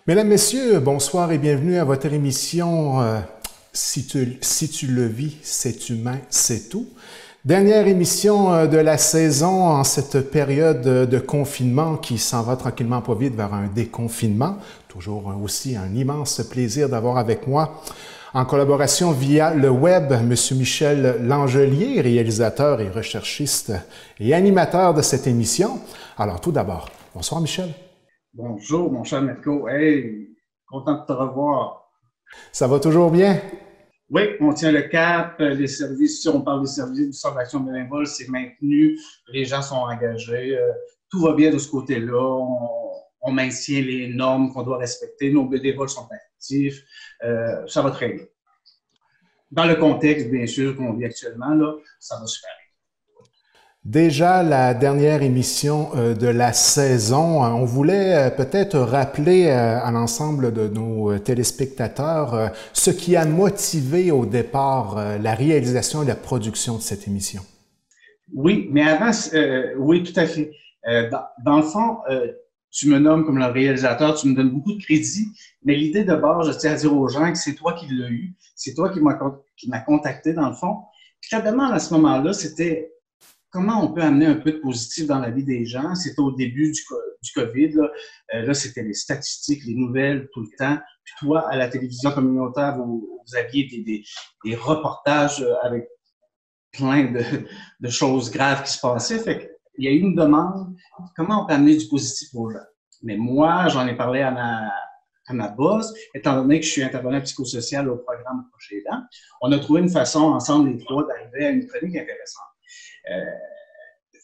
Mesdames, Messieurs, bonsoir et bienvenue à votre émission si tu le vis, c'est humain, c'est tout. Dernière émission de la saison en cette période de confinement qui s'en va tranquillement pas vite vers un déconfinement. Toujours aussi un immense plaisir d'avoir avec moi, en collaboration via le web, M. Michel Langelier, réalisateur et recherchiste et animateur de cette émission. Alors tout d'abord, bonsoir Michel. Bonjour, mon cher Mirko. Hey, content de te revoir. Ça va toujours bien? Oui, on tient le cap. Les services, si on parle des services du Centre d'action bénévole, c'est maintenu. Les gens sont engagés. Tout va bien de ce côté-là. On maintient les normes qu'on doit respecter. Nos bénévoles sont actifs. Ça va très bien. Dans le contexte, bien sûr, qu'on vit actuellement, là, ça va super bien. Déjà la dernière émission de la saison, on voulait peut-être rappeler à l'ensemble de nos téléspectateurs ce qui a motivé au départ la réalisation et la production de cette émission. Oui, mais avant, oui, tout à fait. Dans le fond, tu me nommes comme le réalisateur, tu me donnes beaucoup de crédit, mais l'idée de base, je tiens à dire aux gens que c'est toi qui l'as eu, c'est toi qui m'a contacté dans le fond. Puis ta demande à ce moment-là, c'était comment on peut amener un peu de positif dans la vie des gens. C'était au début du COVID, là. Là, c'était les statistiques, les nouvelles tout le temps. Puis toi, à la télévision communautaire, vous aviez des reportages avec plein de choses graves qui se passaient. Fait qu'il y a eu une demande, comment on peut amener du positif aux gens? Mais moi, j'en ai parlé à ma boss, étant donné que je suis intervenant psychosocial au programme Proche Aidant. On a trouvé une façon, ensemble, les trois, d'arriver à une chronique intéressante. Euh,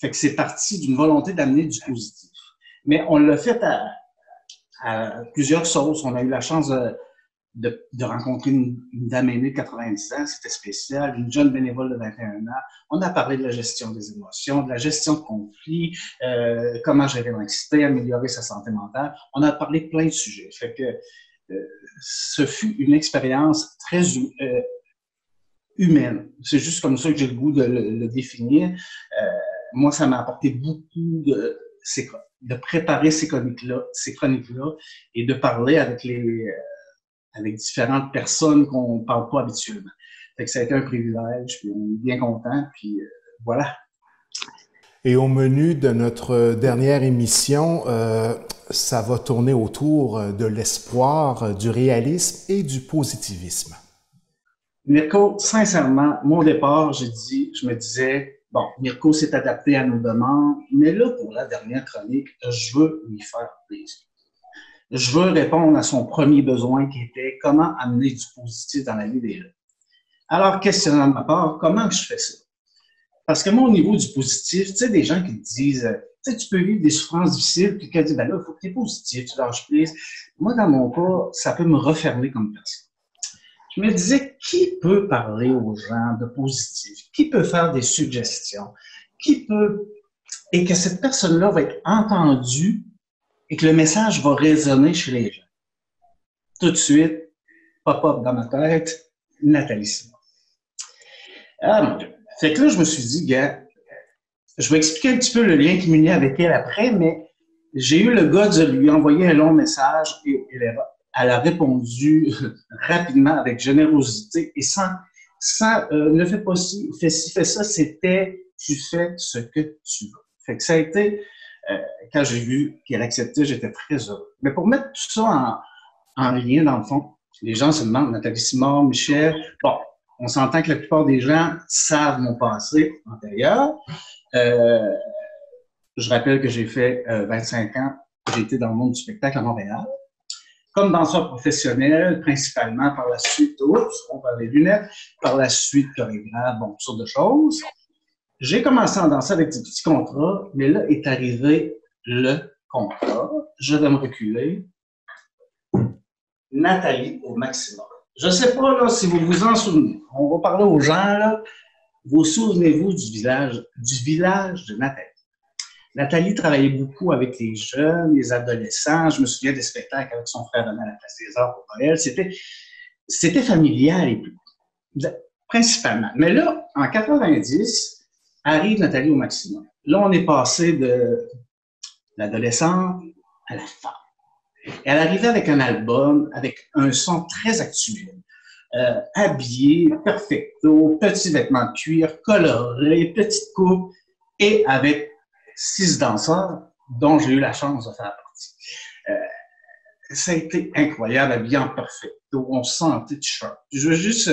Fait que c'est parti d'une volonté d'amener du positif. Mais on l'a fait à plusieurs sauces. On a eu la chance de rencontrer une dame aînée de 90 ans, c'était spécial, une jeune bénévole de 21 ans. On a parlé de la gestion des émotions, de la gestion de conflits, comment gérer l'anxiété, améliorer sa santé mentale. On a parlé de plein de sujets. Fait que ce fut une expérience très humaine. C'est juste comme ça que j'ai le goût de le définir. Moi, ça m'a apporté beaucoup de préparer ces chroniques-là et de parler avec différentes personnes qu'on ne parle pas habituellement. Fait que ça a été un privilège, puis on est bien content, puis voilà. Et au menu de notre dernière émission, ça va tourner autour de l'espoir, du réalisme et du positivisme. Mirko, sincèrement, moi au départ, je me disais, bon, Mirko s'est adapté à nos demandes, mais là, pour la dernière chronique, je veux lui faire plaisir. Je veux répondre à son premier besoin qui était comment amener du positif dans la vie des gens. Alors, questionnant de ma part, comment je fais ça? Parce que moi, au niveau du positif, tu sais, des gens qui te disent, tu sais, tu peux vivre des souffrances difficiles, puis qui disent, ben là, il faut que tu es positif, tu lâches prise. Moi, dans mon cas, ça peut me refermer comme personne. Je me disais, qui peut parler aux gens de positif? Qui peut faire des suggestions? Qui peut... Et que cette personne-là va être entendue et que le message va résonner chez les gens. Tout de suite, pop-up dans ma tête, Nathalie Simon. Ah mon Dieu. Fait que là, je me suis dit, gars, je vais expliquer un petit peu le lien qui m'unit avec elle après, mais j'ai eu le gars de lui envoyer un long message et elle a répondu rapidement, avec générosité et sans ne fais pas ci, fais ci, fais ça, c'était tu fais ce que tu veux. Fait que ça a été, quand j'ai vu qu'elle acceptait, j'étais très heureux. Mais pour mettre tout ça en lien, dans le fond, les gens se demandent, Nathalie Simard, Michel, bon, on s'entend que la plupart des gens savent mon passé antérieur. Euh, je rappelle que j'ai fait 25 ans, j'ai été dans le monde du spectacle à Montréal. Comme danseur professionnel, principalement par la suite, on parle des lunettes, par la suite chorégraphe, bon, toutes sortes de choses. J'ai commencé à danser avec des petits contrats, mais là est arrivé le contrat. Je vais me reculer. Nathalie au maximum. Je ne sais pas là, si vous vous en souvenez. On va parler aux gens. Là. Vous souvenez-vous du village de Nathalie? Nathalie travaillait beaucoup avec les jeunes, les adolescents. Je me souviens des spectacles avec son frère René à la Place des Arts pour Noël. C'était familial et principalement. Mais là, en 90, arrive Nathalie au maximum. Là, on est passé de l'adolescente à la femme. Elle arrivait avec un album, avec un son très actuel. Habillée, perfecto, petits vêtements de cuir, colorés, petite coupe, et avec 6 danseurs dont j'ai eu la chance de faire partie. Ça a été incroyable, habillé en perfecto, on se sentait de choc. Je veux juste...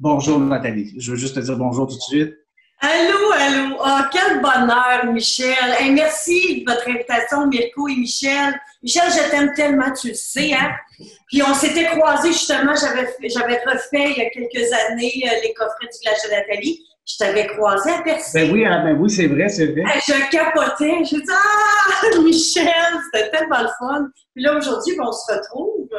Bonjour Nathalie, je veux juste te dire bonjour tout de suite. Allô, allô. Oh, quel bonheur, Michel. Hey, merci de votre invitation, Mirko et Michel. Michel, je t'aime tellement, tu le sais, hein? Puis on s'était croisés, justement, j'avais refait il y a quelques années les coffrets du village de Nathalie. Je t'avais croisé à Percé. Ben oui, c'est vrai, c'est vrai. Hey, je capotais. Je dis, ah, Michel, c'était tellement le fun. Puis là, aujourd'hui, on se retrouve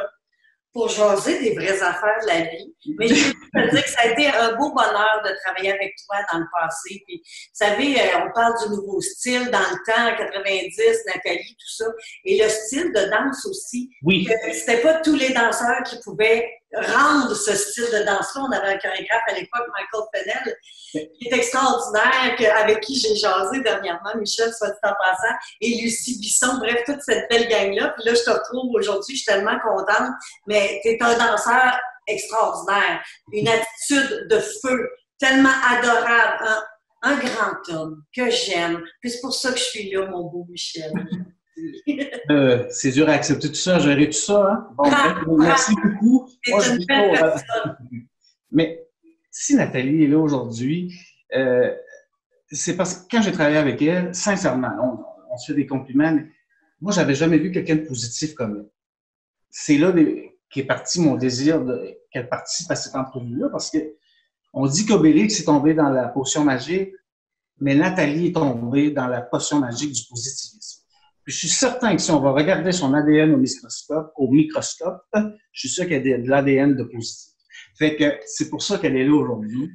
pour jaser des vraies affaires de la vie. Mais je veux te dire que ça a été un beau bonheur de travailler avec toi dans le passé. Puis, vous savez, on parle du nouveau style dans le temps, 90, Nathalie, tout ça. Et le style de danse aussi. Oui. C'était pas tous les danseurs qui pouvaient rendre ce style de danse-là. On avait un chorégraphe à l'époque, Michael Fennell, qui est extraordinaire, avec qui j'ai jasé dernièrement, Michel, soit dit en passant, et Lucie Bisson, bref, toute cette belle gang-là. Puis là, je te retrouve aujourd'hui, je suis tellement contente, mais tu es un danseur extraordinaire, une attitude de feu, tellement adorable, un grand homme que j'aime. Puis c'est pour ça que je suis là, mon beau Michel. C'est dur à accepter tout ça, gérer tout ça. Hein? Bon, merci beaucoup. Moi, une belle personne. Mais si Nathalie est là aujourd'hui, c'est parce que quand j'ai travaillé avec elle, sincèrement, on se fait des compliments, mais moi, j'avais jamais vu quelqu'un de positif comme elle. C'est là qu'est parti mon désir qu'elle participe à cette entrevue-là, parce que on dit qu'Obélix est tombé dans la potion magique, mais Nathalie est tombée dans la potion magique du positivisme. Puis je suis certain que si on va regarder son ADN au microscope, je suis sûr qu'elle a de l'ADN de positif. Fait que c'est pour ça qu'elle est là aujourd'hui.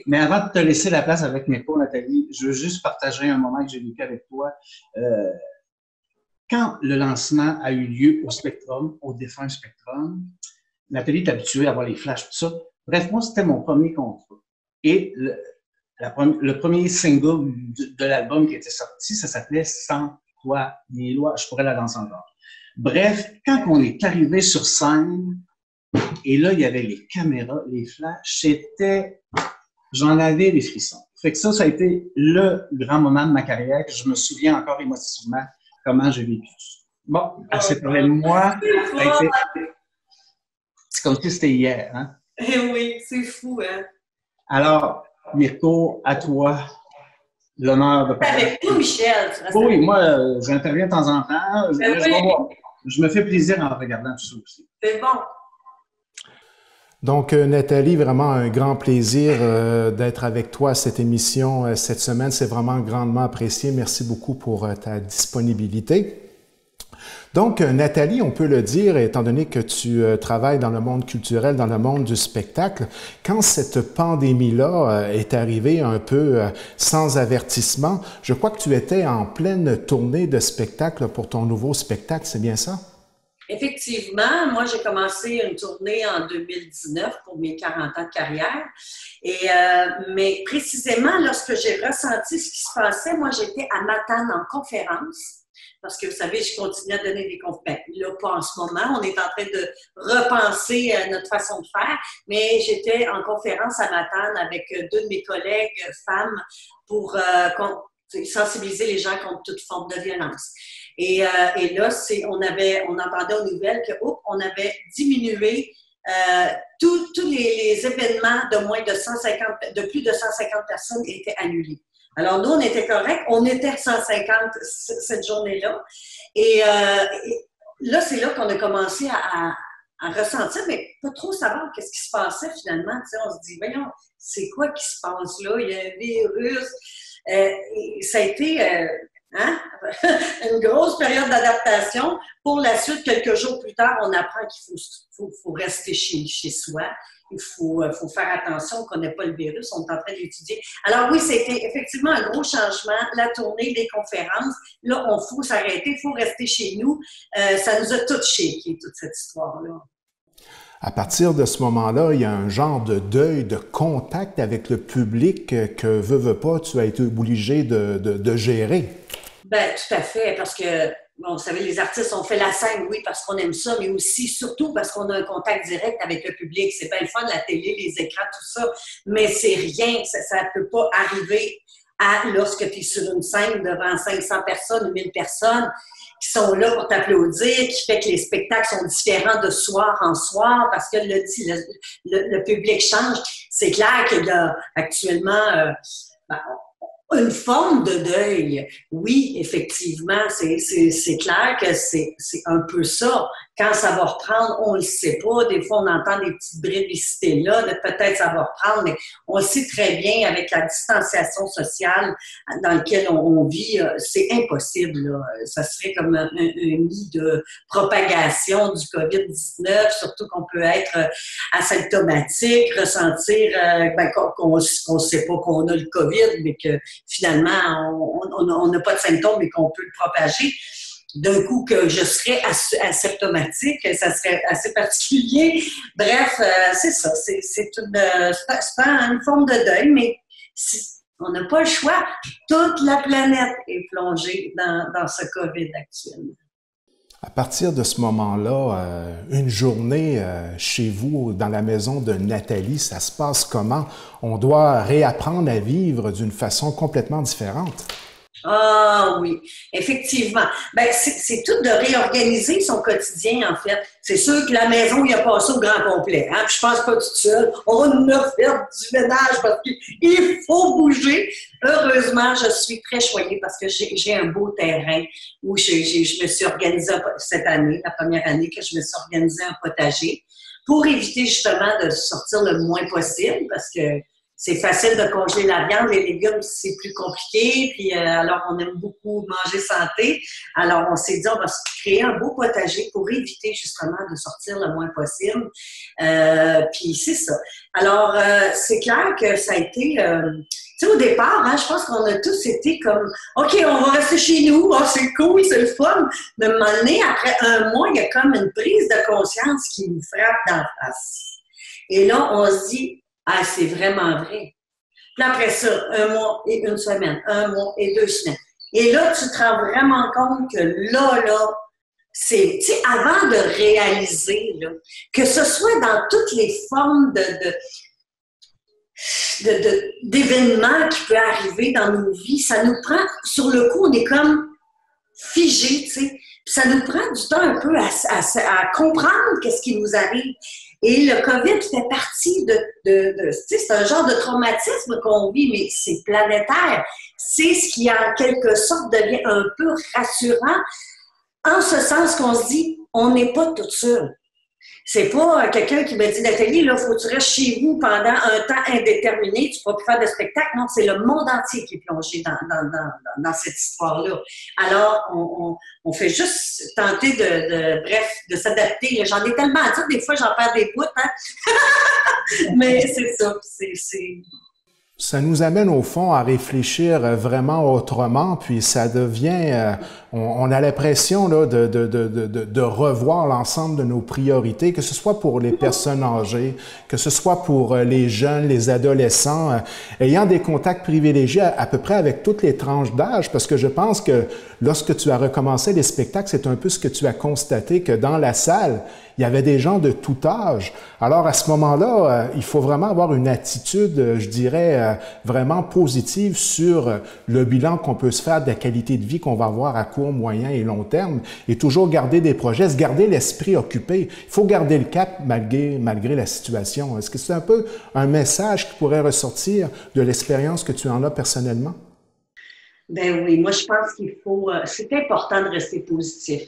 Mais avant de te laisser la place avec Mirko, Nathalie, je veux juste partager un moment que j'ai vécu avec toi. Quand le lancement a eu lieu au Spectrum, au défunt Spectrum, Nathalie est habituée à voir les flashs, tout ça. Bref, moi, c'était mon premier contrat. Et le premier single de l'album qui était sorti, ça s'appelait « Sans toi, ni loi », je pourrais la danser encore. Bref, quand on est arrivé sur scène, et là, il y avait les caméras, les flashs, j'en avais des frissons. Fait que ça a été le grand moment de ma carrière que je me souviens encore émotivement comment j'ai vécu ça. Bon, assez parlé de moi. C'est comme si c'était hier, hein? Eh oui, c'est fou, hein? Alors, Mirko, à toi, l'honneur de parler. Avec toi, Michel. Oui, moi, j'interviens de temps en temps. Je me fais plaisir en regardant tout ça aussi. C'est bon. Donc, Nathalie, vraiment un grand plaisir d'être avec toi à cette émission cette semaine. C'est vraiment grandement apprécié. Merci beaucoup pour ta disponibilité. Donc, Nathalie, on peut le dire, étant donné que tu travailles dans le monde culturel, dans le monde du spectacle, quand cette pandémie-là est arrivée un peu sans avertissement, je crois que tu étais en pleine tournée de spectacle pour ton nouveau spectacle, c'est bien ça? Effectivement, moi, j'ai commencé une tournée en 2019 pour mes 40 ans de carrière. Mais précisément, lorsque j'ai ressenti ce qui se passait, moi, j'étais à Matane en conférence. Parce que, vous savez, je continue à donner des conférences. Là, pas en ce moment. On est en train de repenser notre façon de faire. Mais j'étais en conférence à Matane avec deux de mes collègues femmes pour sensibiliser les gens contre toute forme de violence. Et là, on entendait aux nouvelles qu'on avait diminué tous les événements de plus de 150 personnes étaient annulés. Alors, nous, on était corrects. On était 150 cette journée-là. Et là, c'est là qu'on a commencé à ressentir, mais pas trop savoir qu'est-ce qui se passait finalement. Tu sais, on se dit, voyons, c'est quoi qui se passe là? Il y a un virus. Et ça a été une grosse période d'adaptation. Pour la suite, quelques jours plus tard, on apprend qu'il faut rester chez soi. Il faut faire attention qu'on n'ait pas le virus. On est en train d'étudier. Alors oui, c'était effectivement un gros changement. La tournée, les conférences. Là, faut s'arrêter, il faut rester chez nous. Ça nous a tous shaké, toute cette histoire-là. À partir de ce moment-là, il y a un genre de deuil, de contact avec le public que, veux pas, tu as été obligé de gérer. Bien, tout à fait, parce que bon, vous savez, les artistes ont fait la scène, oui, parce qu'on aime ça, mais aussi, surtout, parce qu'on a un contact direct avec le public. C'est pas le fun, la télé, les écrans, tout ça, mais c'est rien, ça ne peut pas arriver à lorsque tu es sur une scène devant 500 personnes ou 1000 personnes qui sont là pour t'applaudir, qui fait que les spectacles sont différents de soir en soir parce que le public change. C'est clair qu'il y a actuellement une forme de deuil. Oui, effectivement, c'est clair que c'est un peu ça. Quand ça va reprendre, on le sait pas. Des fois, on entend des petites brébicités là, de peut-être ça va reprendre, mais on le sait très bien avec la distanciation sociale dans laquelle on vit, c'est impossible, là. Ça serait comme un nid de propagation du COVID-19, surtout qu'on peut être asymptomatique, ressentir qu'on ne sait pas qu'on a le COVID, mais que finalement, on n'a pas de symptômes, mais qu'on peut le propager. D'un coup que je serais asymptomatique, ça serait assez particulier. Bref, c'est ça. C'est une forme de deuil, mais on n'a pas le choix. Toute la planète est plongée dans ce COVID actuellement. À partir de ce moment-là, une journée chez vous, dans la maison de Nathalie, ça se passe comment? On doit réapprendre à vivre d'une façon complètement différente. Ah oui, effectivement. Ben, c'est tout de réorganiser son quotidien, en fait. C'est sûr que la maison, il a passé au grand complet. Hein? Puis je pense pas toute seule. On a fait du ménage parce qu'il faut bouger. Heureusement, je suis très choyée parce que j'ai un beau terrain où je me suis organisée cette année, la première année que je me suis organisée un potager pour éviter justement de sortir le moins possible parce que c'est facile de congeler la viande, les légumes, c'est plus compliqué. Puis alors, on aime beaucoup manger santé. Alors, on s'est dit, on va se créer un beau potager pour éviter justement de sortir le moins possible. Puis c'est ça. Alors, c'est clair que ça a été... tu sais, au départ, hein, je pense qu'on a tous été comme « OK, on va rester chez nous. Oh, c'est cool, c'est le fun. » Mais à un moment donné, après un mois, il y a comme une prise de conscience qui nous frappe dans la face. Et là, on se dit « Ah, c'est vraiment vrai. » Puis après ça, un mois et une semaine, un mois et 2 semaines. Et là, tu te rends vraiment compte que là, c'est, tu sais, avant de réaliser, là, que ce soit dans toutes les formes d'événements qui peuvent arriver dans nos vies, ça nous prend, sur le coup, on est comme figé, tu sais. Puis ça nous prend du temps un peu à comprendre qu'est-ce qui nous arrive. Et le COVID fait partie tu sais, c'est un genre de traumatisme qu'on vit, mais c'est planétaire. C'est ce qui, en quelque sorte, devient un peu rassurant, en ce sens qu'on se dit, on n'est pas tout seul. C'est pas quelqu'un qui me dit, Nathalie, là, faut que tu restes chez vous pendant un temps indéterminé, tu ne pourras plus faire de spectacle. Non, c'est le monde entier qui est plongé dans cette histoire-là. Alors, on fait juste tenter de s'adapter. J'en ai tellement à dire, des fois, j'en perds des bouts, hein? Mais c'est ça, Ça nous amène au fond à réfléchir vraiment autrement, puis ça devient, on a l'impression là de revoir l'ensemble de nos priorités, que ce soit pour les personnes âgées, que ce soit pour les jeunes, les adolescents, ayant des contacts privilégiés à peu près avec toutes les tranches d'âge, parce que je pense que lorsque tu as recommencé les spectacles, c'est un peu ce que tu as constaté, que dans la salle, il y avait des gens de tout âge. Alors, à ce moment-là, il faut vraiment avoir une attitude, je dirais, vraiment positive sur le bilan qu'on peut se faire de la qualité de vie qu'on va avoir à court, moyen et long terme, et toujours garder des projets, se garder l'esprit occupé. Il faut garder le cap malgré la situation. Est-ce que c'est un peu un message qui pourrait ressortir de l'expérience que tu en as personnellement? Ben oui, moi je pense qu'il faut, c'est important de rester positif.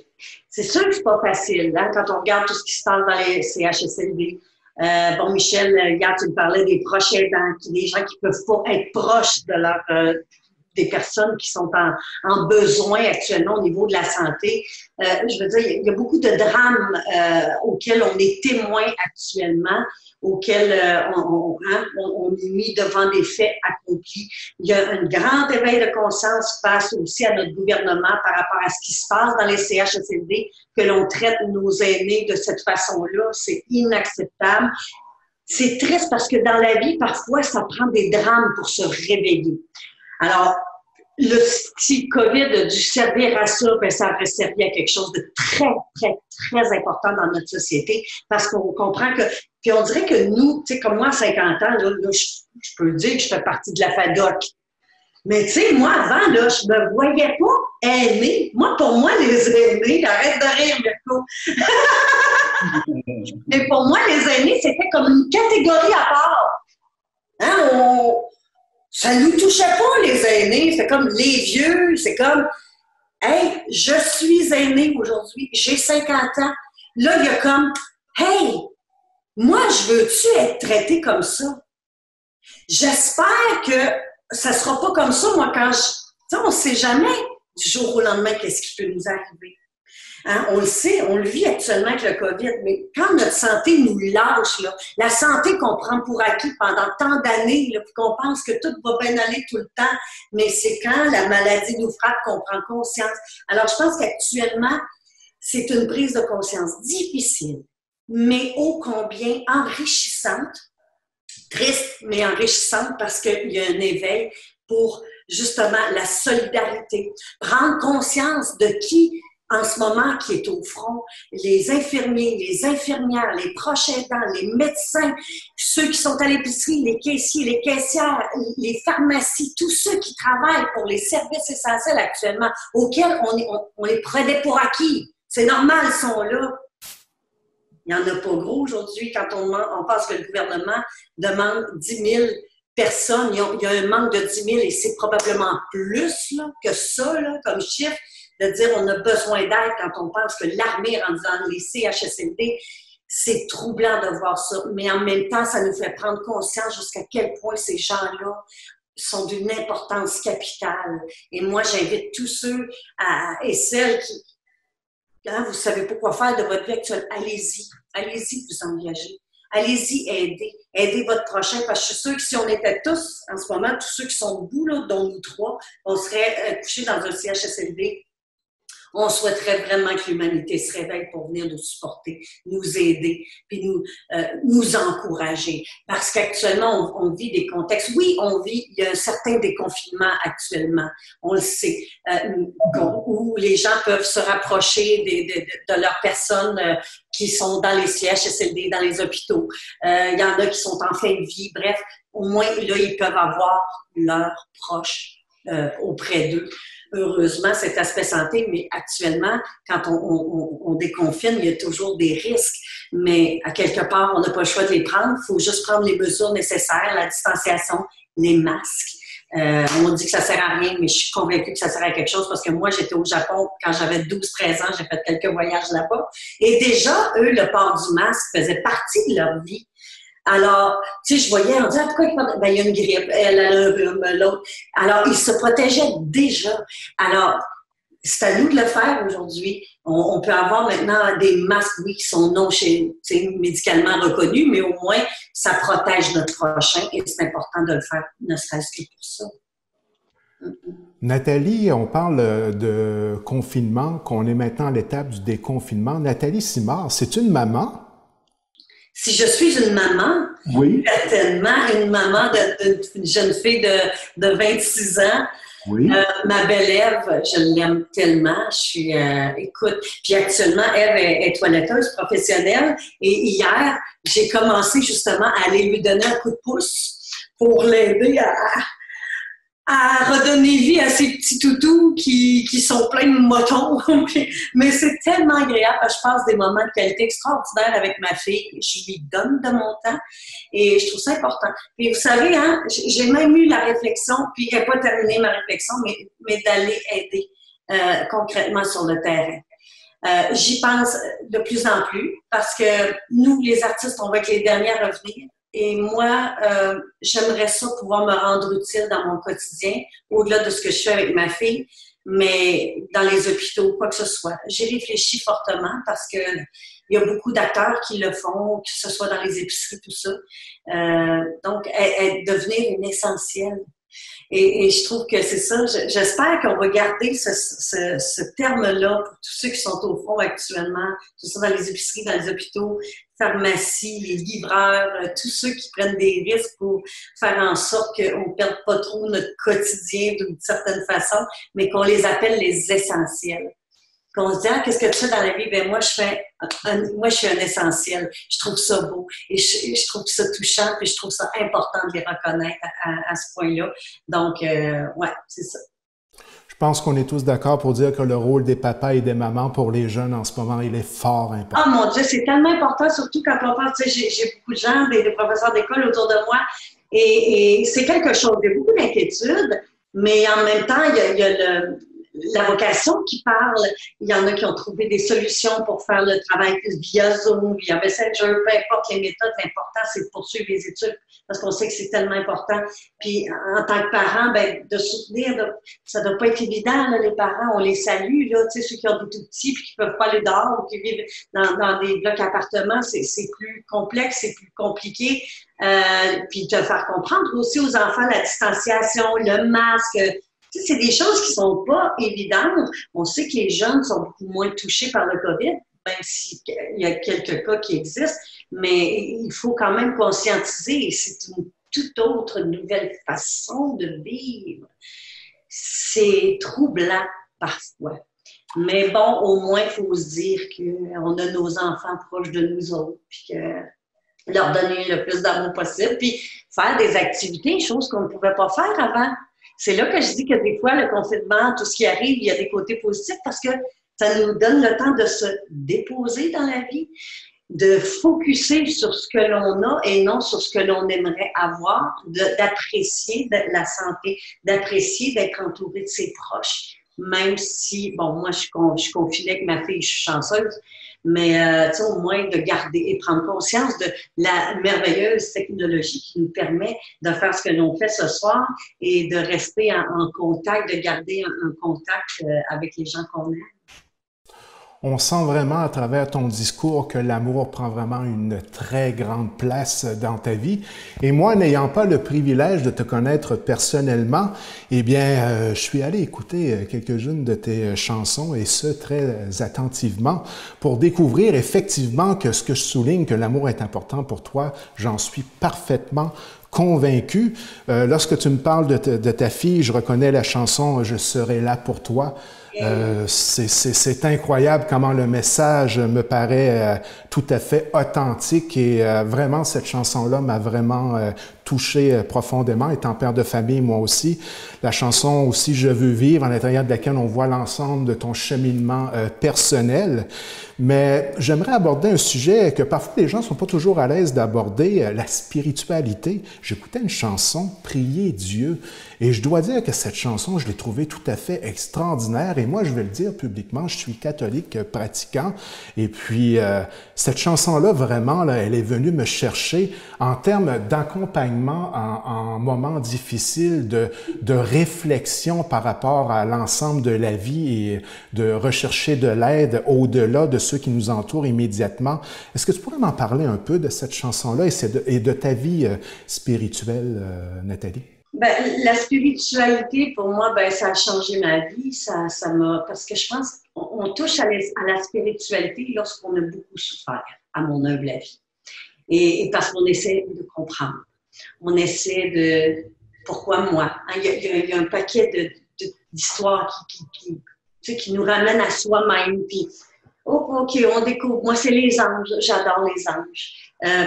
C'est sûr que c'est pas facile, hein, quand on regarde tout ce qui se passe dans les CHSLD. Bon, Michel, hier, tu me parlais des proches aidants, des gens qui peuvent pas être proches de des personnes qui sont en besoin actuellement au niveau de la santé. Je veux dire, il y a beaucoup de drames auxquels on est témoin actuellement, auxquels on est mis devant des faits accomplis. Il y a un grand éveil de conscience face aussi à notre gouvernement par rapport à ce qui se passe dans les CHSLD, que l'on traite nos aînés de cette façon-là. C'est inacceptable. C'est triste parce que dans la vie, parfois, ça prend des drames pour se réveiller. Alors, le petit COVID a dû servir à ça, ben ça aurait servi à quelque chose de très, très, très important dans notre société, parce qu'on comprend que, puis on dirait que nous, tu sais, comme moi à 50 ans, là, je peux dire que je fais partie de la FADOC. Mais tu sais, moi, avant, là, je me voyais pas aînée. Moi, pour moi, les aînés, arrête de rire, Mirko. Mais pour moi, les aînés, c'était comme une catégorie à part. Hein, ça ne nous touchait pas, les aînés. C'est comme les vieux. C'est comme, hey, je suis aînée aujourd'hui. J'ai 50 ans. Là, il y a comme, hey, moi, je veux-tu être traitée comme ça? J'espère que ça sera pas comme ça, moi, quand je... Tu sais, on ne sait jamais du jour au lendemain qu'est-ce qui peut nous arriver. Hein? On le sait, on le vit actuellement avec le COVID, mais quand notre santé nous lâche, là, la santé qu'on prend pour acquis pendant tant d'années, puis qu'on pense que tout va bien aller tout le temps, mais c'est quand la maladie nous frappe qu'on prend conscience. Alors, je pense qu'actuellement, c'est une prise de conscience difficile, mais ô combien enrichissante. Triste, mais enrichissante parce qu'il y a un éveil pour justement la solidarité. Prendre conscience de qui, en ce moment, qui est au front, les infirmiers, les infirmières, les proches aidants, les médecins, ceux qui sont à l'épicerie, les caissiers, les caissières, les pharmacies, tous ceux qui travaillent pour les services essentiels actuellement, auxquels on les prenait pour acquis. C'est normal, ils sont là. Il n'y en a pas gros aujourd'hui quand on pense que le gouvernement demande 10 000 personnes. Il y a un manque de 10 000 et c'est probablement plus là, que ça là, comme chiffre, de dire on a besoin d'aide quand on pense que l'armée rentre dans les CHSLD. C'est troublant de voir ça. Mais en même temps, ça nous fait prendre conscience jusqu'à quel point ces gens-là sont d'une importance capitale. Et moi, j'invite tous ceux et celles qui... Hein, vous ne savez pas quoi faire de votre vie actuelle, allez-y. Allez-y vous engager. Allez-y aider. Aidez votre prochain, parce que je suis sûre que si on était tous, en ce moment, tous ceux qui sont debout, là, dont nous trois, on serait couchés dans un CHSLD. On souhaiterait vraiment que l'humanité se réveille pour venir nous supporter, nous aider, puis nous encourager. Parce qu'actuellement, on vit des contextes. Oui, il y a un certain déconfinement actuellement, on le sait, où les gens peuvent se rapprocher de leurs personnes qui sont dans les CHSLD, dans les hôpitaux. Il y en a qui sont en fin de vie. Bref, au moins, là, ils peuvent avoir leurs proches auprès d'eux. Heureusement, cet aspect santé, mais actuellement, quand on déconfine, il y a toujours des risques. Mais à quelque part, on n'a pas le choix de les prendre. Il faut juste prendre les mesures nécessaires, la distanciation, les masques. On dit que ça sert à rien, mais je suis convaincue que ça sert à quelque chose parce que moi, j'étais au Japon quand j'avais 12-13 ans, j'ai fait quelques voyages là-bas. Et déjà, eux, le port du masque faisait partie de leur vie. Alors, tu sais, je voyais, on disait, pourquoi il y a une grippe, elle a un rhume, l'autre. Alors, ils se protégeaient déjà. Alors, c'est à nous de le faire aujourd'hui. On peut avoir maintenant des masques, oui, qui sont non médicalement reconnus, mais au moins, ça protège notre prochain et c'est important de le faire, ne serait-ce que pour ça. Nathalie, on parle de confinement, qu'on est maintenant à l'étape du déconfinement. Nathalie Simard, c'est une maman? Si je suis une maman, oui, certainement une maman d'une jeune fille de 26 ans, oui. Ma belle Ève, je l'aime tellement. Je suis, écoute, puis actuellement, Ève est toiletteuse professionnelle et hier, j'ai commencé justement à aller lui donner un coup de pouce pour l'aider à redonner vie à ces petits toutous qui sont pleins de motons. Mais c'est tellement agréable. Je passe des moments de qualité extraordinaire avec ma fille. Je lui donne de mon temps et je trouve ça important. Puis vous savez, hein, j'ai même eu la réflexion, puis elle n'a pas terminé ma réflexion, mais d'aller aider concrètement sur le terrain. J'y pense de plus en plus parce que nous, les artistes, on va être les derniers à revenir. Et moi, j'aimerais ça pouvoir me rendre utile dans mon quotidien, au-delà de ce que je fais avec ma fille, mais dans les hôpitaux, quoi que ce soit. J'y réfléchis fortement parce que il y a beaucoup d'acteurs qui le font, que ce soit dans les épiceries, tout ça. Donc, devenir une essentielle. Et je trouve que c'est ça. J'espère qu'on va garder ce terme-là pour tous ceux qui sont au front actuellement, tout ça dans les épiceries, dans les hôpitaux, pharmacies, les livreurs, tous ceux qui prennent des risques pour faire en sorte qu'on ne perde pas trop notre quotidien d'une certaine façon, mais qu'on les appelle les essentiels. Qu'on se dit, ah, qu'est-ce que tu fais dans la vie? Ben moi, je suis un essentiel. Je trouve ça beau et je trouve ça touchant, puis je trouve ça important de les reconnaître à ce point-là. Donc, ouais, c'est ça. Je pense qu'on est tous d'accord pour dire que le rôle des papas et des mamans pour les jeunes en ce moment, il est fort important. Oh mon Dieu, c'est tellement important, surtout quand on pense, tu sais, j'ai beaucoup de gens, des professeurs d'école autour de moi, et c'est quelque chose. Il y a beaucoup d'inquiétudes, mais en même temps, il y a la vocation qui parle. Il y en a qui ont trouvé des solutions pour faire le travail via Zoom, via Messenger, peu importe les méthodes. L'important, c'est de poursuivre les études parce qu'on sait que c'est tellement important. Puis, en tant que parent, ben, de soutenir, ça doit pas être évident, là, les parents. On les salue, là, tu sais, ceux qui ont des tout petits puis qui peuvent pas aller dehors ou qui vivent dans des blocs appartements, c'est plus complexe, c'est plus compliqué. Puis, de faire comprendre aussi aux enfants la distanciation, le masque. C'est des choses qui sont pas évidentes. On sait que les jeunes sont beaucoup moins touchés par le COVID, même s'il y a quelques cas qui existent, mais il faut quand même conscientiser. C'est une toute autre nouvelle façon de vivre. C'est troublant parfois. Mais bon, au moins, il faut se dire qu'on a nos enfants proches de nous autres, puis que leur donner le plus d'amour possible, puis faire des activités, choses qu'on ne pouvait pas faire avant. C'est là que je dis que des fois, le confinement, tout ce qui arrive, il y a des côtés positifs parce que ça nous donne le temps de se déposer dans la vie, de focusser sur ce que l'on a et non sur ce que l'on aimerait avoir, d'apprécier la santé, d'apprécier d'être entouré de ses proches. Même si, bon, moi, je suis confinée avec ma fille, je suis chanceuse, mais tu sais, au moins de garder et prendre conscience de la merveilleuse technologie qui nous permet de faire ce que l'on fait ce soir et de rester en contact, de garder un contact avec les gens qu'on aime. On sent vraiment à travers ton discours que l'amour prend vraiment une très grande place dans ta vie. Et moi, n'ayant pas le privilège de te connaître personnellement, eh bien, je suis allé écouter quelques-unes de tes chansons et ce, très attentivement pour découvrir effectivement que ce que je souligne, que l'amour est important pour toi, j'en suis parfaitement convaincu. Lorsque tu me parles de ta fille, je reconnais la chanson « Je serai là pour toi ». C'est incroyable comment le message me paraît tout à fait authentique et vraiment cette chanson-là m'a vraiment touché profondément. Étant père de famille, moi aussi, la chanson aussi « Je veux vivre » à l'intérieur de laquelle on voit l'ensemble de ton cheminement personnel. Mais j'aimerais aborder un sujet que parfois les gens ne sont pas toujours à l'aise d'aborder, la spiritualité. J'écoutais une chanson « Prier Dieu » et je dois dire que cette chanson, je l'ai trouvée tout à fait extraordinaire. Et moi, je vais le dire publiquement, je suis catholique pratiquant. Et puis, cette chanson-là, vraiment, là, elle est venue me chercher en termes d'accompagnement en moments difficiles, de réflexion par rapport à l'ensemble de la vie et de rechercher de l'aide au-delà de ceux qui nous entourent immédiatement. Est-ce que tu pourrais m'en parler un peu de cette chanson-là et de ta vie spirituelle, Nathalie? Ben, la spiritualité, pour moi, ben, ça a changé ma vie. Ça m'a, parce que je pense qu'on touche à la spiritualité lorsqu'on a beaucoup souffert, à mon humble avis. Et parce qu'on essaie de comprendre. On essaie de... Pourquoi moi? Il y a un paquet d'histoires qui nous ramènent à soi-même. Puis, OK, on découvre. Moi, c'est les anges. J'adore les anges.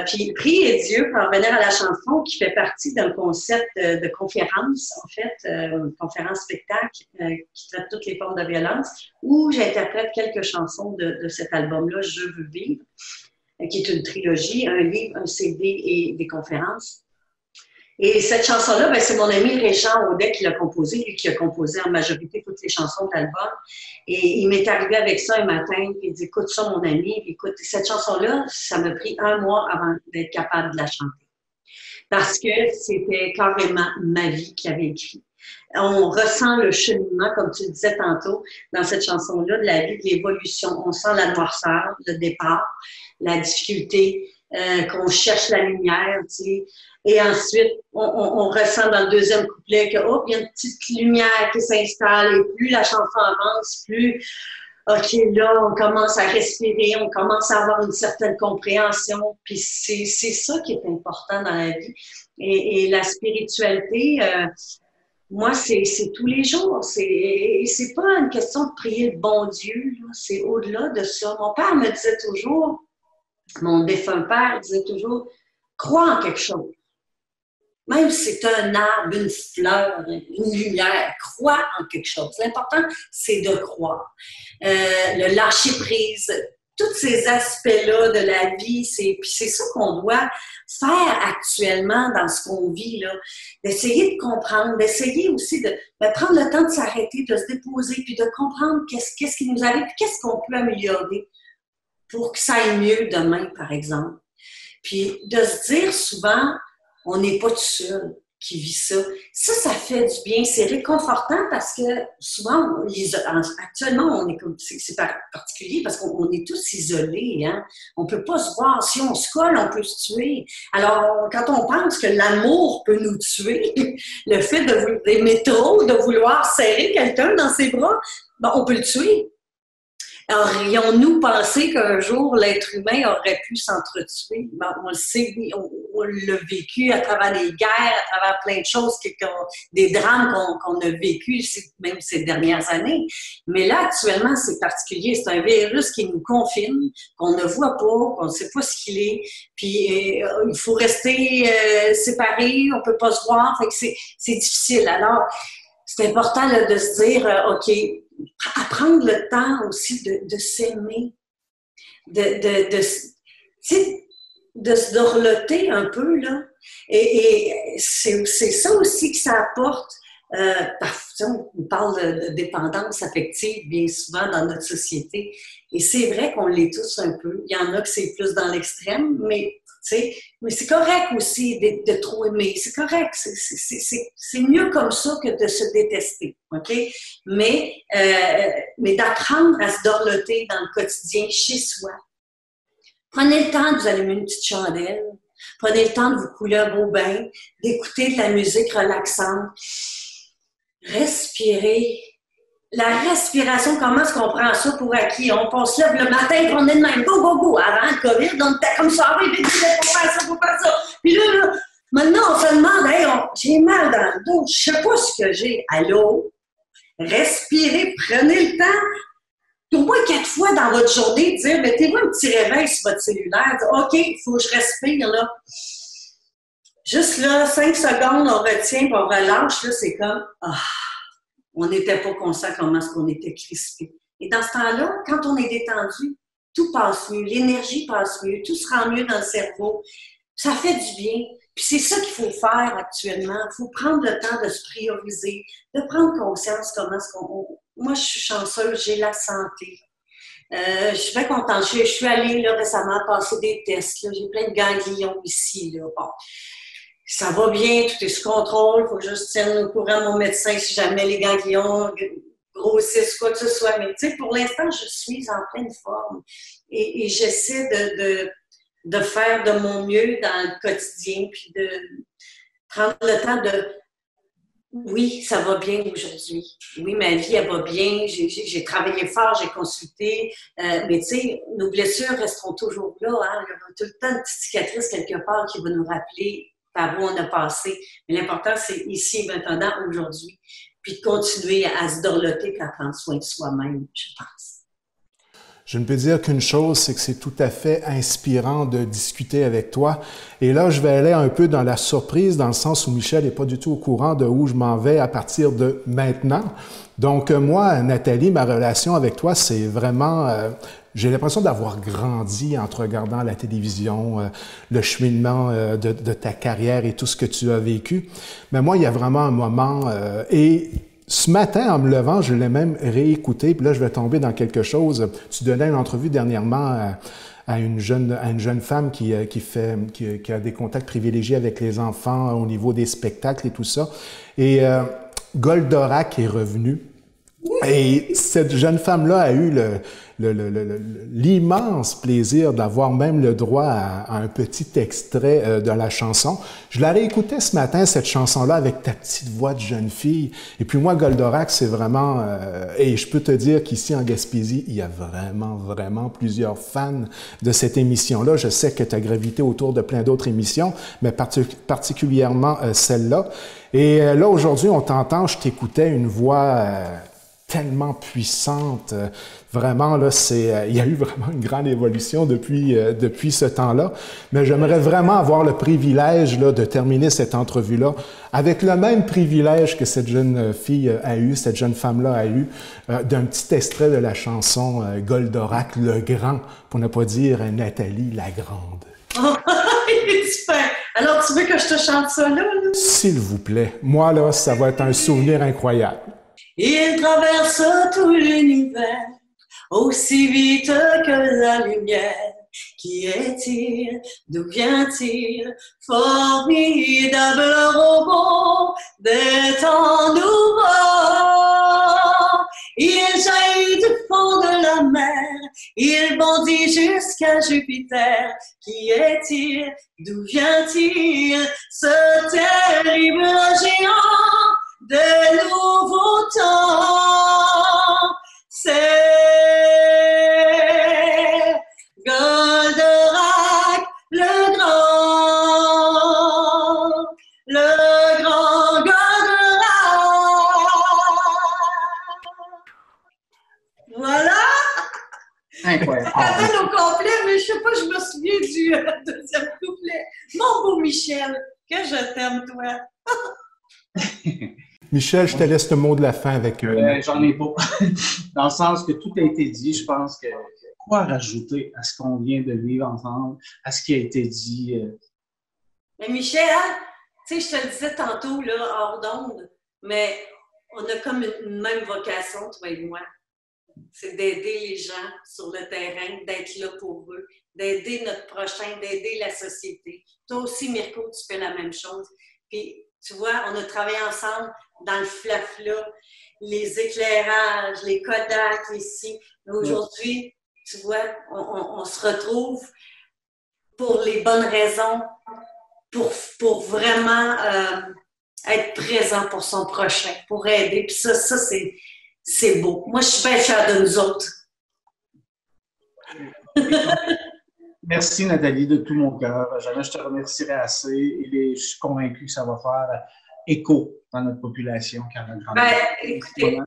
Puis, prier Dieu, pour revenir à la chanson, qui fait partie d'un concept de conférence, en fait, conférence-spectacle, qui traite toutes les formes de violence, où j'interprète quelques chansons de cet album-là, Je veux vivre, qui est une trilogie, un livre, un CD et des conférences. Et cette chanson-là, ben, c'est mon ami Régent Audet qui l'a composée, lui qui a composé en majorité toutes les chansons de l'album. Et il m'est arrivé avec ça un matin, puis il dit « Écoute ça, mon ami, écoute, cette chanson-là, ça m'a pris 1 mois avant d'être capable de la chanter. » Parce que c'était carrément ma vie qu'il avait écrit. On ressent le cheminement, comme tu le disais tantôt, dans cette chanson-là, de la vie, de l'évolution. On sent la noirceur, le départ, la difficulté, qu'on cherche la lumière, tu sais. Et ensuite, on ressent dans le deuxième couplet que, oh, il y a une petite lumière qui s'installe et plus la chanson avance, plus, OK, là, on commence à respirer, on commence à avoir une certaine compréhension. Puis c'est ça qui est important dans la vie. Et la spiritualité, moi, c'est tous les jours. C'est pas une question de prier le bon Dieu, c'est au-delà de ça. Mon père me disait toujours, mon défunt père disait toujours, crois en quelque chose. Même si c'est un arbre, une fleur, une lumière, crois en quelque chose. L'important, c'est de croire. Le lâcher-prise, tous ces aspects-là de la vie, puis c'est ça qu'on doit faire actuellement dans ce qu'on vit, là. D'essayer de comprendre, d'essayer aussi de prendre le temps de s'arrêter, de se déposer, puis de comprendre qu'est-ce qui nous arrive, puis qu'est-ce qu'on peut améliorer pour que ça aille mieux demain, par exemple. Puis de se dire souvent, on n'est pas tout seul qui vit ça. Ça fait du bien. C'est réconfortant parce que souvent, actuellement, on est comme, c'est particulier parce qu'on est tous isolés, hein. On peut pas se voir. Si on se colle, on peut se tuer. Alors, quand on pense que l'amour peut nous tuer, le fait d'aimer trop, de vouloir serrer quelqu'un dans ses bras, ben, on peut le tuer. Aurions-nous pensé qu'un jour, l'être humain aurait pu s'entretuer? Ben, on le sait, oui, on l'a vécu à travers les guerres, à travers plein de choses, des drames qu'on a vécus même ces dernières années. Mais là, actuellement, c'est particulier. C'est un virus qui nous confine, qu'on ne voit pas, qu'on ne sait pas ce qu'il est. Puis, il faut rester séparés, on ne peut pas se voir. Fait que c'est difficile. Alors, c'est important là, de se dire, OK, à prendre le temps aussi de s'aimer, de se dorloter un peu, là. Et c'est ça aussi que ça apporte. On parle de dépendance affective bien souvent dans notre société. Et c'est vrai qu'on l'est tous un peu. Il y en a que c'est plus dans l'extrême, mais c'est correct aussi de trop aimer. C'est correct. C'est mieux comme ça que de se détester. OK? Mais d'apprendre à se dorloter dans le quotidien chez soi. Prenez le temps de vous allumer une petite chandelle. Prenez le temps de vous couler un beau bain, d'écouter de la musique relaxante. Respirez. La respiration, comment est-ce qu'on prend ça pour acquis? On se lève le matin et on est de même. Go, go, go! Avant le COVID, on était comme ça. Oui, vite, faut faire ça, faut faire ça. Puis là, maintenant, on se demande, hey, j'ai mal dans le dos, je sais pas ce que j'ai. Allô? Respirez, prenez le temps. Au moins 4 fois dans votre journée, dire, mettez-vous un petit réveil sur votre cellulaire. Dire, OK, il faut que je respire, là. Juste là, 5 secondes, on retient, puis on relâche, là, c'est comme, on n'était pas conscient comment est-ce qu'on était crispé. Et dans ce temps-là, quand on est détendu, tout passe mieux, l'énergie passe mieux, tout se rend mieux dans le cerveau. Ça fait du bien. Puis c'est ça qu'il faut faire actuellement. Il faut prendre le temps de se prioriser, de prendre conscience comment est-ce qu'on... Moi, je suis chanceuse, j'ai la santé. Je suis très contente. Je suis allée là, récemment passer des tests. Là. J'ai plein de ganglions ici. Là. Bon. Ça va bien, tout est sous contrôle. Il faut que je tienne au courant mon médecin si jamais les ganglions grossissent, quoi que ce soit. Mais tu sais, pour l'instant, je suis en pleine forme. Et j'essaie de faire de mon mieux dans le quotidien, puis de prendre le temps de... Oui, ça va bien aujourd'hui. Oui, ma vie, elle va bien. J'ai travaillé fort, j'ai consulté. Mais tu sais, nos blessures resteront toujours là. Hein? Il y aura tout le temps une petite cicatrice quelque part qui va nous rappeler par où on a passé. Mais l'important, c'est ici, maintenant, aujourd'hui. Puis de continuer à se dorloter et à prendre soin de soi-même, je pense. Je ne peux dire qu'une chose, c'est que c'est tout à fait inspirant de discuter avec toi. Et là, je vais aller un peu dans la surprise, dans le sens où Michel n'est pas du tout au courant de où je m'en vais à partir de maintenant. Donc, moi, Nathalie, ma relation avec toi, c'est vraiment... j'ai l'impression d'avoir grandi en te regardant la télévision, le cheminement de ta carrière et tout ce que tu as vécu. Mais moi, il y a vraiment un moment... et ce matin, en me levant, je l'ai même réécouté, puis là, je vais tomber dans quelque chose. Tu donnais une entrevue dernièrement à une jeune femme qui a des contacts privilégiés avec les enfants au niveau des spectacles et tout ça. Et Goldorak est revenu Et cette jeune femme-là a eu l'immense plaisir d'avoir même le droit à un petit extrait de la chanson. Je la réécoutais ce matin, cette chanson-là, avec ta petite voix de jeune fille. Et puis moi, Goldorak, c'est vraiment... et je peux te dire qu'ici, en Gaspésie, il y a vraiment, vraiment plusieurs fans de cette émission-là. Je sais que tu as gravité autour de plein d'autres émissions, mais particulièrement celle-là. Et là, aujourd'hui, on t'entend, je t'écoutais, une voix... tellement puissante. Vraiment, là, il y a eu vraiment une grande évolution depuis ce temps-là. Mais j'aimerais vraiment avoir le privilège là, de terminer cette entrevue-là avec le même privilège que cette jeune fille a eu, cette jeune femme-là a eu, d'un petit extrait de la chanson Goldorak, le grand, pour ne pas dire Nathalie la grande. Oh, il est super! Alors, tu veux que je te chante ça là? S'il vous plaît. Moi, là, ça va être un souvenir incroyable. Il traverse tout l'univers, aussi vite que la lumière. Qui est-il? D'où vient-il? Formidable robot des temps nouveaux. Il jaillit du fond de la mer, il bondit jusqu'à Jupiter. Qui est-il? D'où vient-il? Ce terrible géant de nouveaux temps, c'est Goldorak, le grand Goldorak. Voilà. Incroyable. Ça rappelle au complet, mais je sais pas, je me souviens du deuxième couplet. Mon beau Michel, que je t'aime, toi. Michel, je te laisse le mot de la fin avec... J'en ai pas. Dans le sens que tout a été dit, je pense que quoi rajouter à ce qu'on vient de vivre ensemble, à ce qui a été dit. Mais Michel, hein, tu sais, je te le disais tantôt, là, hors d'onde, mais on a comme une même vocation, toi et moi. C'est d'aider les gens sur le terrain, d'être là pour eux, d'aider notre prochain, d'aider la société. Toi aussi, Mirko, tu fais la même chose. Puis, tu vois, on a travaillé ensemble dans le flafla, les éclairages, les Kodak ici. Mais aujourd'hui, tu vois, on se retrouve pour les bonnes raisons, pour vraiment être présent pour son prochain, pour aider. Puis ça c'est beau. Moi, je suis bien fière de nous autres. Merci, Nathalie, de tout mon cœur. Jamais je te remercierai assez et je suis convaincu que ça va faire écho dans notre population. Écoutez,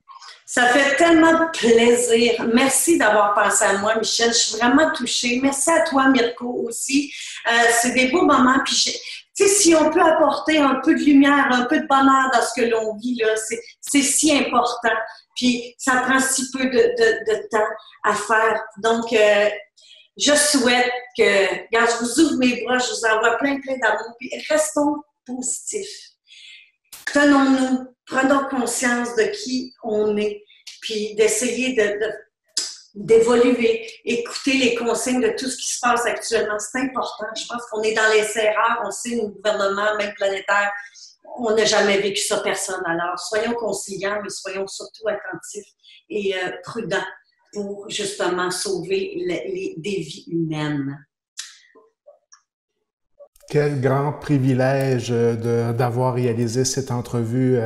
ça fait tellement plaisir. Merci d'avoir pensé à moi, Michel. Je suis vraiment touchée. Merci à toi, Mirko, aussi. C'est des beaux moments. Puis, tu sais, si on peut apporter un peu de lumière, un peu de bonheur dans ce que l'on vit, là, c'est si important. Puis, ça prend si peu de temps à faire. Donc, je souhaite que, regarde, je vous ouvre mes bras, je vous envoie plein d'amour, puis restons positifs. Tenons-nous, prenons conscience de qui on est, puis d'essayer d'évoluer, écouter les consignes de tout ce qui se passe actuellement. C'est important. Je pense qu'on est dans l'essai-erreur, on sait, nos gouvernements, même planétaires, on n'a jamais vécu ça personne. Alors, soyons conciliants, mais soyons surtout attentifs et prudents pour justement sauver des vies humaines. Quel grand privilège d'avoir réalisé cette entrevue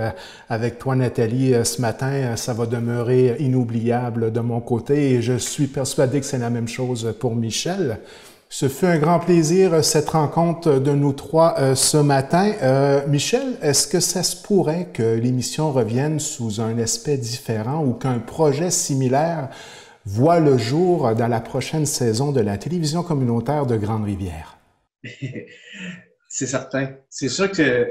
avec toi, Nathalie, ce matin. Ça va demeurer inoubliable de mon côté et je suis persuadé que c'est la même chose pour Michel. Ce fut un grand plaisir, cette rencontre de nous trois ce matin. Michel, est-ce que ça se pourrait que l'émission revienne sous un aspect différent ou qu'un projet similaire voit le jour dans la prochaine saison de la télévision communautaire de Grande-Rivière? C'est certain. C'est sûr que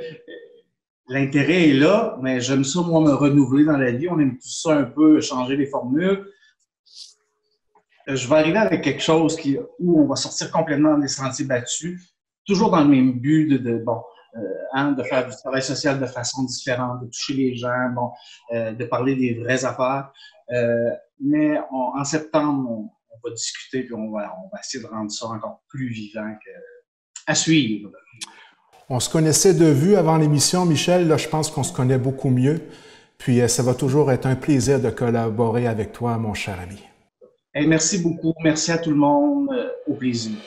l'intérêt est là, mais j'aime ça, moi, me renouveler dans la vie. On aime tout ça un peu, changer les formules. Je vais arriver avec quelque chose où on va sortir complètement des sentiers battus, toujours dans le même but de faire du travail social de façon différente, de toucher les gens, de parler des vraies affaires. Mais en septembre, on va discuter et on va essayer de rendre ça encore plus vivant à suivre. On se connaissait de vue avant l'émission, Michel. Là, je pense qu'on se connaît beaucoup mieux. Puis ça va toujours être un plaisir de collaborer avec toi, mon cher ami. Merci beaucoup. Merci à tout le monde. Au plaisir.